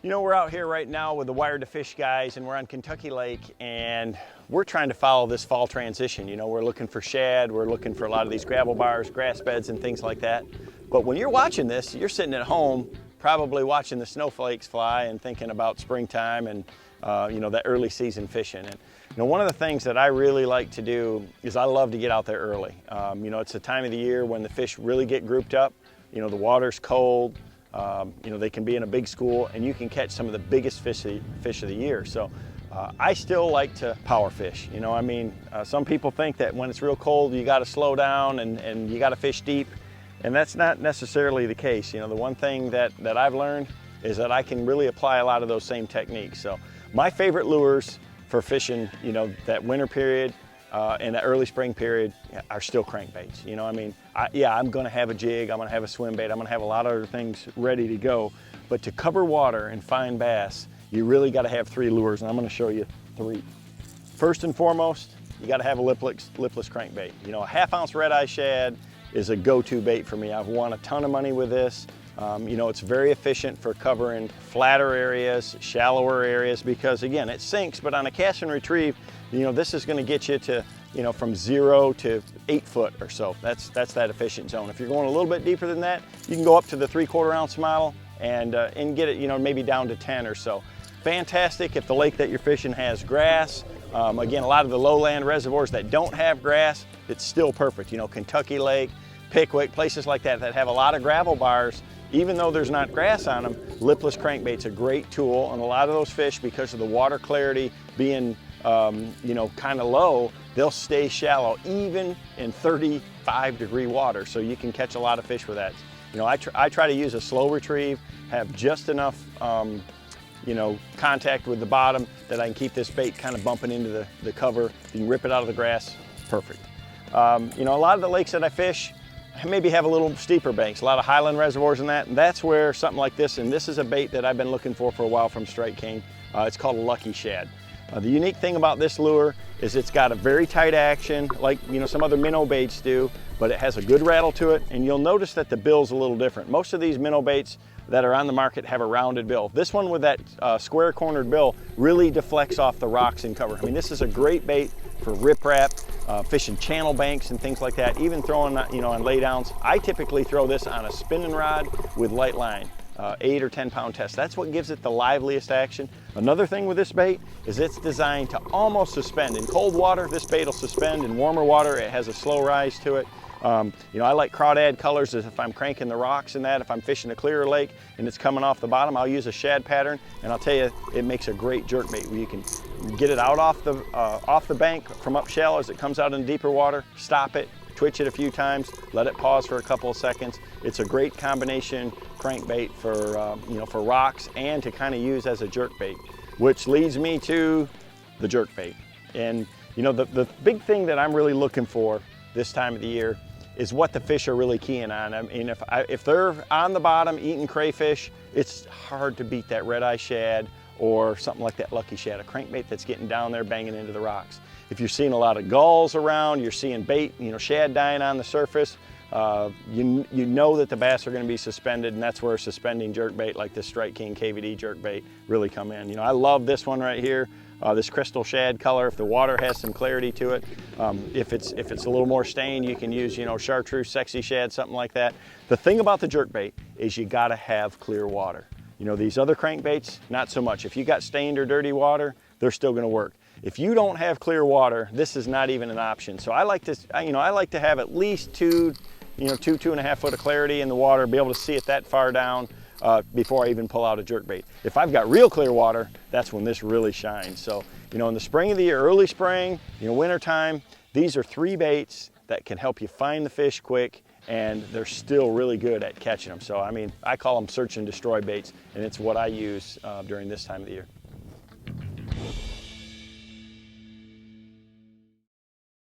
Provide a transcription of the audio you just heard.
You know, we're out here right now with the Wired to Fish guys, and we're on Kentucky Lake, and we're trying to follow this fall transition. You know, we're looking for shad, we're looking for a lot of these gravel bars, grass beds, and things like that. But when you're watching this, you're sitting at home, probably watching the snowflakes fly and thinking about springtime and you know, that early season fishing. And you know, one of the things that I really like to do is I love to get out there early. You know, it's the time of the year when the fish really get grouped up. You know, the water's cold. You know, they can be in a big school, and you can catch some of the biggest fish of the year. So I still like to power fish. You know, I mean, some people think that when it's real cold, you got to slow down and you got to fish deep, and that's not necessarily the case. You know, the one thing that I've learned is that I can really apply a lot of those same techniques. So my favorite lures for fishing, you know, that winter period and the early spring period are still crankbaits. You know, I mean, yeah, I'm gonna have a jig, I'm gonna have a swim bait, I'm gonna have a lot of other things ready to go, but to cover water and find bass, you really gotta have 3 lures, and I'm gonna show you 3. First and foremost, you gotta have a lipless crankbait. You know, a 1/2 ounce red-eye shad is a go-to bait for me. I've won a ton of money with this. You know, it's very efficient for covering flatter areas, shallower areas, because again, it sinks, but on a cast and retrieve, you know, this is going to get you to, you know, from 0 to 8 foot or so. That's that efficient zone. If you're going a little bit deeper than that, you can go up to the 3/4 ounce model and get it, you know, maybe down to 10 or so. Fantastic if the lake that you're fishing has grass. Again, a lot of the lowland reservoirs that don't have grass, it's still perfect. You know, Kentucky Lake, Pickwick, places like that have a lot of gravel bars. Even though there's not grass on them, lipless crankbait's a great tool, and a lot of those fish, because of the water clarity being you know, kind of low, they'll stay shallow even in 35-degree water, so you can catch a lot of fish with that. You know, I try to use a slow retrieve, have just enough you know, contact with the bottom that I can keep this bait kind of bumping into the cover. You can rip it out of the grass, perfect. You know, a lot of the lakes that I fish maybe have a little steeper banks, a lot of highland reservoirs and that's where something like this, and this is a bait that I've been looking for a while from Strike King. It's called a lucky shad. The unique thing about this lure is it's got a very tight action, like, you know, some other minnow baits do, but it has a good rattle to it, and you'll notice that the bill's a little different. Most of these minnow baits that are on the market have a rounded bill. This one with that square cornered bill really deflects off the rocks and cover. I mean, this is a great bait for riprap, fishing channel banks and things like that, even throwing, you know, on laydowns. I typically throw this on a spinning rod with light line. 8 or 10 pound test. That's what gives it the liveliest action. Another thing with this bait is it's designed to almost suspend. In cold water, this bait will suspend. In warmer water, it has a slow rise to it. You know, I like crawdad colors as if I'm cranking the rocks in that. If I'm fishing a clearer lake and it's coming off the bottom, I'll use a shad pattern, and I'll tell you, it makes a great jerk bait where you can get it out off the bank from up shallow as it comes out in deeper water, stop it, twitch it a few times, let it pause for a couple of seconds. It's a great combination crankbait for, you know, for rocks and to kind of use as a jerk bait, which leads me to the jerk bait. And you know, the big thing that I'm really looking for this time of the year is what the fish are really keying on. I mean, if they're on the bottom eating crayfish, it's hard to beat that red-eye shad or something like that lucky shad, a crankbait that's getting down there banging into the rocks. If you're seeing a lot of gulls around, you're seeing bait, you know, shad dying on the surface, you know that the bass are going to be suspended, and that's where suspending jerk bait like this Strike King KVD jerk bait really come in. You know, I love this one right here, this crystal shad color. If the water has some clarity to it, if it's a little more stained, you can use, you know, chartreuse sexy shad, something like that. The thing about the jerk bait is you got to have clear water. You know, these other crankbaits, not so much. If you got stained or dirty water, they're still going to work. If you don't have clear water, this is not even an option. So I like to, you know, I like to have at least 2.5 foot of clarity in the water, be able to see it that far down before I even pull out a jerkbait. If I've got real clear water, that's when this really shines. So, you know, in the spring of the year, early spring, you know, winter time, these are 3 baits that can help you find the fish quick, and they're still really good at catching them. So, I mean, I call them search and destroy baits, and it's what I use during this time of the year.